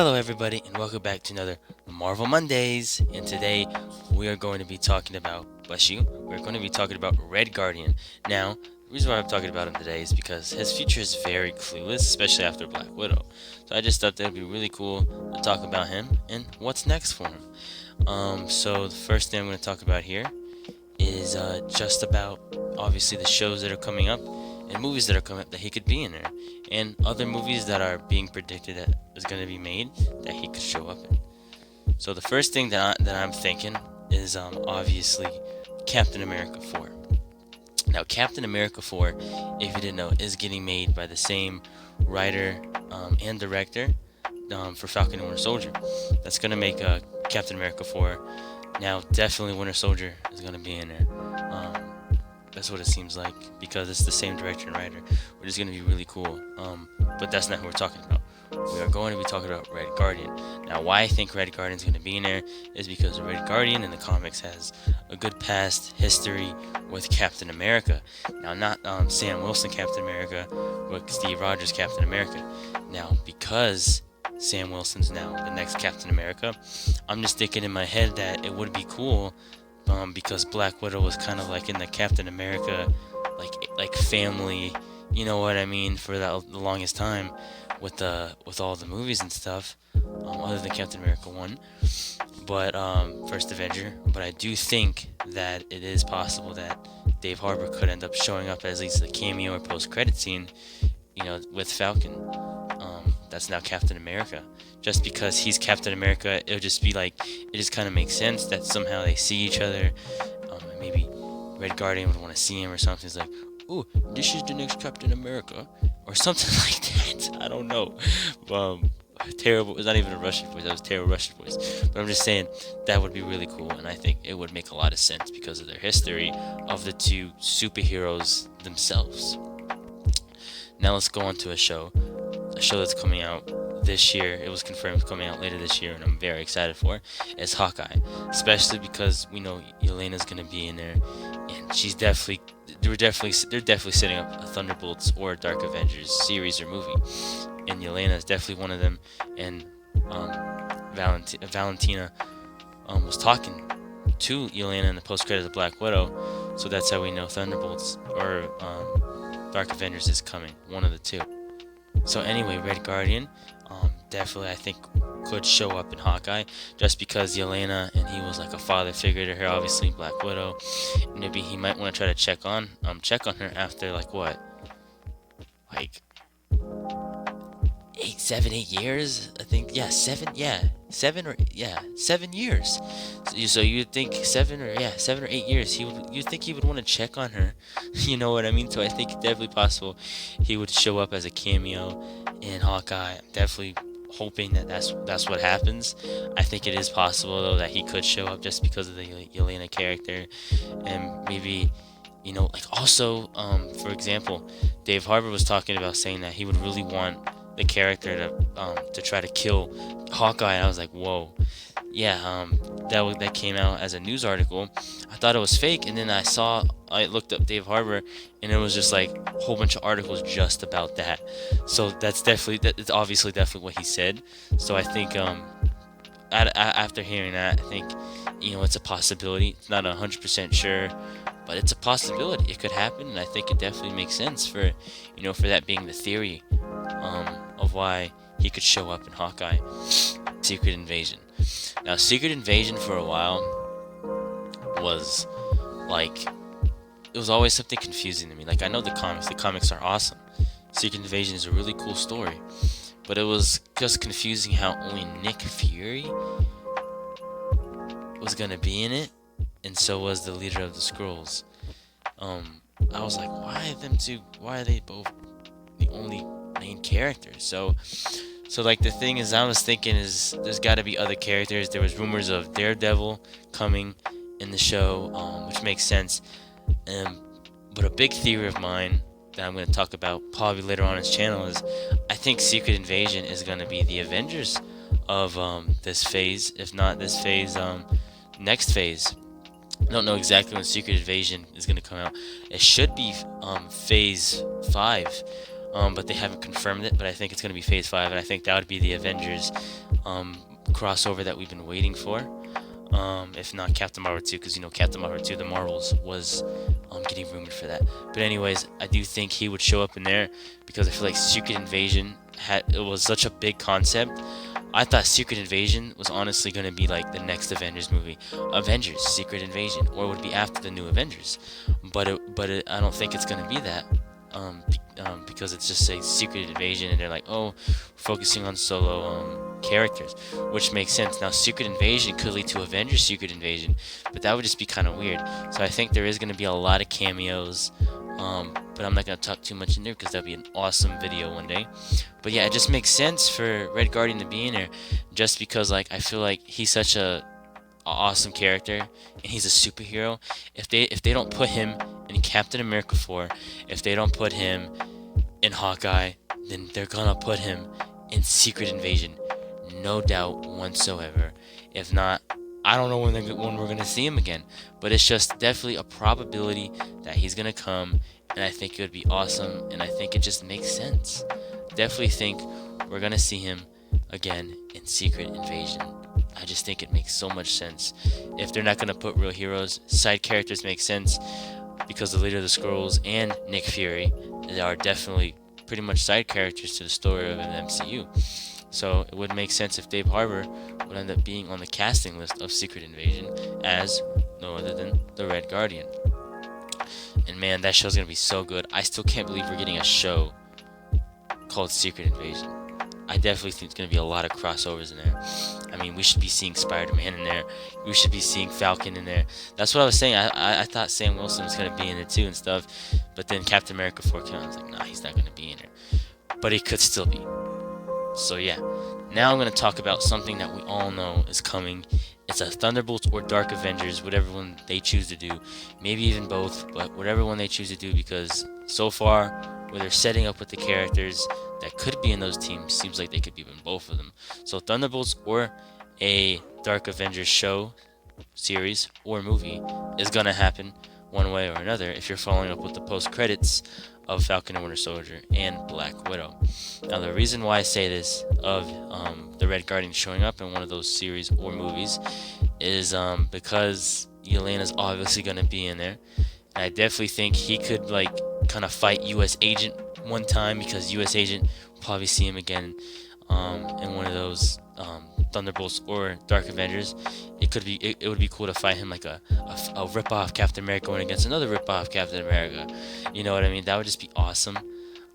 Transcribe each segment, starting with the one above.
Hello, everybody, and welcome back to another Marvel Mondays. And today we are going to be talking about, bless you, we're going to be talking about Red Guardian. Now, the reason why I'm talking about him today is because his future is very clueless, especially after Black Widow. So I just thought that would be really cool to talk about him and what's next for him. So the first thing I'm going to talk about here is just about obviously the shows that are coming up and movies that are coming up that he could be in there, and other movies that are being predicted that is going to be made that he could show up in. So the first thing that I'm thinking is obviously Captain America 4. Now, Captain America 4, if you didn't know, is getting made by the same writer and director for Falcon and Winter Soldier. That's going to make Captain America 4. Now, definitely Winter Soldier is going to be in there. That's what it seems like because it's the same director and writer, which is going to be really cool. But that's not who we're talking about. We are going to be talking about Red Guardian. Now, why I think Red Guardian is going to be in there is because Red Guardian in the comics has a good past history with Captain America. Now, not Sam Wilson Captain America, but Steve Rogers Captain America. Now, because Sam Wilson's now the next Captain America, I'm just thinking in my head that it would be cool because Black Widow was kind of like in the Captain America like family, you know what I mean, for the longest time with all the movies and stuff, other than Captain America 1, but First Avenger. But I do think that it is possible that Dave Harbour could end up showing up as at least a cameo or post-credit scene, with Falcon. That's now Captain America. Just because he's Captain America, it'll just be like, it just kind of makes sense that somehow they see each other. And maybe Red Guardian would want to see him or something. It's like, oh, this is the next Captain America, or something like that. I don't know. Terrible. It's not even a Russian voice. That was a terrible Russian voice. But I'm just saying that would be really cool, and I think it would make a lot of sense because of their history of the two superheroes themselves. Now let's go on to a show that's coming out this year. It was confirmed coming out later this year, and I'm very excited for it. It's Hawkeye, especially because we know Yelena's gonna be in there, and they're definitely setting up a Thunderbolts or a Dark Avengers series or movie, and Yelena is definitely one of them. And Valentina was talking to Yelena in the post credits of Black Widow, so that's how we know Thunderbolts or Dark Avengers is coming. One of the two. So anyway, Red Guardian, definitely I think could show up in Hawkeye, just because Yelena and he was like a father figure to her, obviously Black Widow. Maybe he might want to try to check on her after like what, like 8 7 8 years, I think. Yeah, 7 years. So you'd think 7 or 8 years. You think he would want to check on her, you know what I mean? So I think it's definitely possible he would show up as a cameo in Hawkeye. I'm definitely hoping that that's what happens. I think it is possible though that he could show up just because of the Yelena character, and maybe. Like also, for example, Dave Harbour was talking about saying that he would really want the character to try to kill Hawkeye, and I was like, whoa, yeah, that came out as a news article. I thought it was fake, and then I looked up Dave Harbour, and it was just like a whole bunch of articles just about that. So it's obviously definitely what he said. So I think after hearing that, I think it's a possibility. It's not 100% sure, but it's a possibility. It could happen, and I think it definitely makes sense for that being the theory of why he could show up in Hawkeye. Secret Invasion. Now, Secret Invasion for a while was like, it was always something confusing to me. Like, I know the comics are awesome. Secret Invasion is a really cool story, but it was just confusing how only Nick Fury was gonna be in it, and so was the leader of the Skrulls. I was like, why them two? Why are they both the only main characters? So like the thing is, I was thinking is there's got to be other characters. There was rumors of Daredevil coming in the show, which makes sense. But a big theory of mine that I'm going to talk about probably later on his channel is I think Secret Invasion is going to be the Avengers of this phase, if not this phase, next phase. I don't know exactly when Secret Invasion is going to come out. It should be phase 5. but they haven't confirmed it. But I think it's going to be Phase 5, and I think that would be the Avengers crossover that we've been waiting for. If not Captain Marvel 2, because Captain Marvel 2, the Marvels, was getting rumored for that. But anyways, I do think he would show up in there because I feel like Secret Invasion it was such a big concept. I thought Secret Invasion was honestly going to be like the next Avengers movie, Avengers Secret Invasion, or it would be after the new Avengers. But I don't think it's going to be that. Because it's just a Secret Invasion, and they're like, oh, focusing on solo characters, which makes sense. Now, Secret Invasion could lead to Avengers Secret Invasion, but that would just be kind of weird. So I think there is going to be a lot of cameos, but I'm not going to talk too much in there because that'd be an awesome video one day. But yeah, it just makes sense for Red Guardian to be in there, just because like I feel like he's such a awesome character and he's a superhero. If they don't put him in Captain America 4, if they don't put him in Hawkeye, then they're gonna put him in Secret Invasion, no doubt whatsoever. If not, I don't know when we're gonna see him again, but it's just definitely a probability that he's gonna come, and I think it would be awesome, and I think it just makes sense. Definitely think we're gonna see him again in Secret Invasion. I just think it makes so much sense. If they're not gonna put real heroes, side characters make sense, because the leader of the Skrulls and Nick Fury, they are definitely pretty much side characters to the story of an MCU. So it would make sense if Dave Harbour would end up being on the casting list of Secret Invasion as no other than the Red Guardian. And man, that show's gonna be so good. I still can't believe we're getting a show called Secret Invasion. I definitely think there's going to be a lot of crossovers in there. I mean, we should be seeing Spider-Man in there. We should be seeing Falcon in there. That's what I was saying. I thought Sam Wilson was going to be in it too and stuff. But then Captain America 4 came out. I was like, nah, he's not going to be in there. But he could still be. So yeah. Now I'm going to talk about something that we all know is coming. It's a Thunderbolts or Dark Avengers, whatever one they choose to do. Maybe even both, but whatever one they choose to do, because so far, where they're setting up with the characters that could be in those teams, seems like they could be in both of them. So Thunderbolts or a Dark Avengers show, series, or movie is going to happen one way or another if you're following up with the post-credits of Falcon and Winter Soldier and Black Widow. Now, the reason why I say this of the Red Guardian showing up in one of those series or movies is because Yelena's obviously going to be in there. And I definitely think he could like kind of fight U.S. Agent one time, because U.S. Agent will probably see him again in one of those Thunderbolts or Dark Avengers. It would be cool to fight him like a rip-off Captain America going against another rip-off Captain America. You know what I mean? That would just be awesome.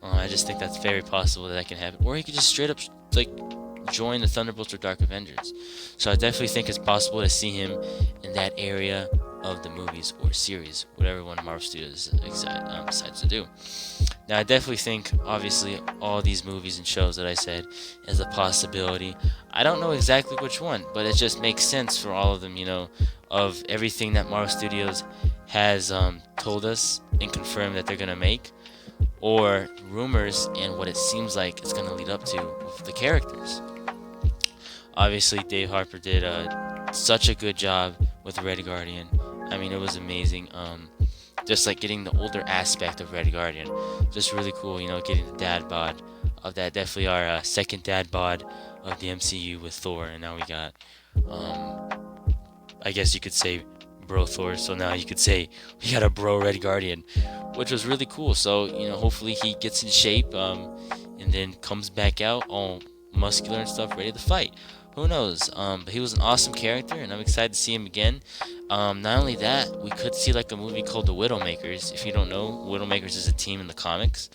I just think that's very possible that can happen. Or he could just straight up like join the Thunderbolts or Dark Avengers. So I definitely think it's possible to see him in that area of the movies or series, whatever one Marvel Studios decides to do. Now, I definitely think, obviously, all these movies and shows that I said is a possibility. I don't know exactly which one, but it just makes sense for all of them, of everything that Marvel Studios has told us and confirmed that they're going to make, or rumors and what it seems like it's going to lead up to with the characters. Obviously, Dave Harbour did such a good job with Red Guardian. I mean, it was amazing. Just like getting the older aspect of Red Guardian, just really cool. Getting the dad bod of that. Definitely our second dad bod of the MCU with Thor, and now we got, I guess you could say, bro Thor. So now you could say we got a bro Red Guardian, which was really cool. So hopefully he gets in shape, and then comes back out all muscular and stuff, ready to fight. Who knows? But he was an awesome character, and I'm excited to see him again. Not only that, we could see like a movie called The Widowmakers. If you don't know, Widowmakers is a team in the comics.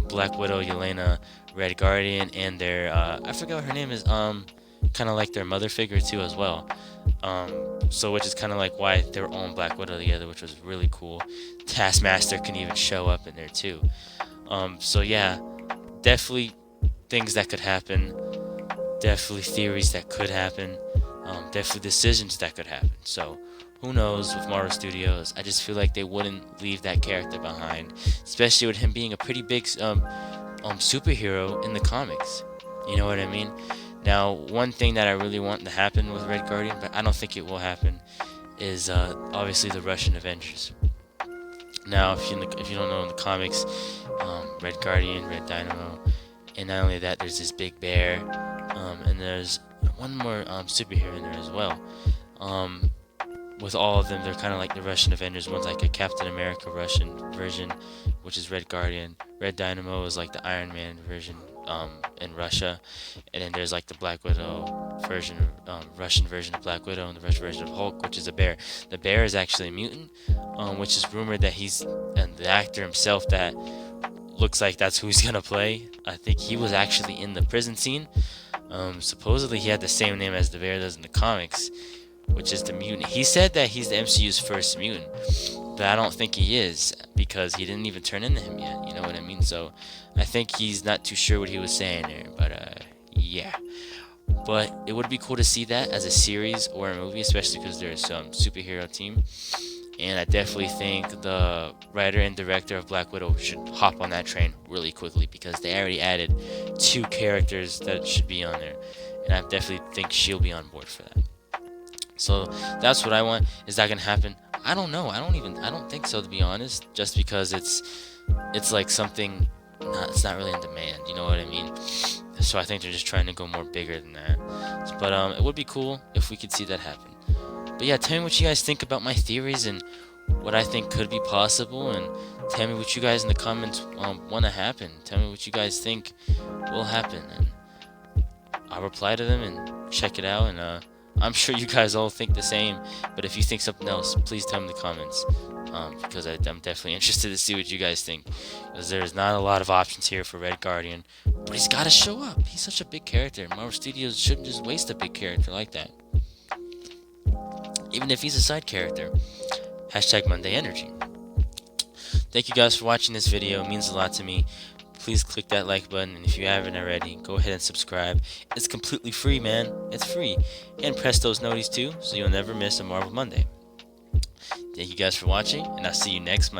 Black Widow, Yelena, Red Guardian, and their I forgot what her name is. Kind of like their mother figure too as well. So which is kind of like why they were all in Black Widow together, which was really cool. Taskmaster can even show up in there too. So yeah, definitely things that could happen. Definitely theories that could happen. Definitely decisions that could happen. So who knows with Marvel Studios? I just feel like they wouldn't leave that character behind, especially with him being a pretty big superhero in the comics. You know what I mean? Now, one thing that I really want to happen with Red Guardian, but I don't think it will happen, is obviously the Russian Avengers. Now, if you don't know, in the comics, Red Guardian, Red Dynamo, and not only that, there's this Big Bear, and there's one more superhero in there as well. With all of them, they're kind of like the Russian Avengers. One's like a Captain America Russian version, which is Red Guardian. Red Dynamo is like the Iron Man version in Russia, and then there's like the Black Widow version, Russian version of Black Widow, and the Russian version of Hulk, which is a bear. The bear is actually a mutant, which is rumored that he's, and the actor himself that looks like that's who he's gonna play. I think he was actually in the prison scene. Supposedly he had the same name as the bear does in the comics, which is the mutant. He said that he's the MCU's first mutant, but I don't think he is because he didn't even turn into him yet. You know what I mean? So I think he's not too sure what he was saying there. But yeah. But it would be cool to see that as a series or a movie, especially because there's some superhero team. And I definitely think the writer and director of Black Widow should hop on that train really quickly because they already added 2 characters that should be on there. And I definitely think she'll be on board for that. So that's what I want. Is that gonna happen? I don't know. I don't think so, to be honest. Just because it's like something, it's not really in demand. You know what I mean? So I think they're just trying to go more bigger than that. But it would be cool if we could see that happen. But yeah, tell me what you guys think about my theories and what I think could be possible, and tell me what you guys in the comments want to happen. Tell me what you guys think will happen, and I'll reply to them and check it out. And I'm sure you guys all think the same, but if you think something else, please tell me in the comments, because I'm definitely interested to see what you guys think, because there's not a lot of options here for Red Guardian, but he's got to show up. He's such a big character. Marvel Studios shouldn't just waste a big character like that, even if he's a side character. Hashtag Monday Energy. Thank you guys for watching this video. It means a lot to me. Please click that like button, and if you haven't already, go ahead and subscribe. It's completely free, man. It's free. And press those noties too, so you'll never miss a Marvel Monday. Thank you guys for watching, and I'll see you next Monday.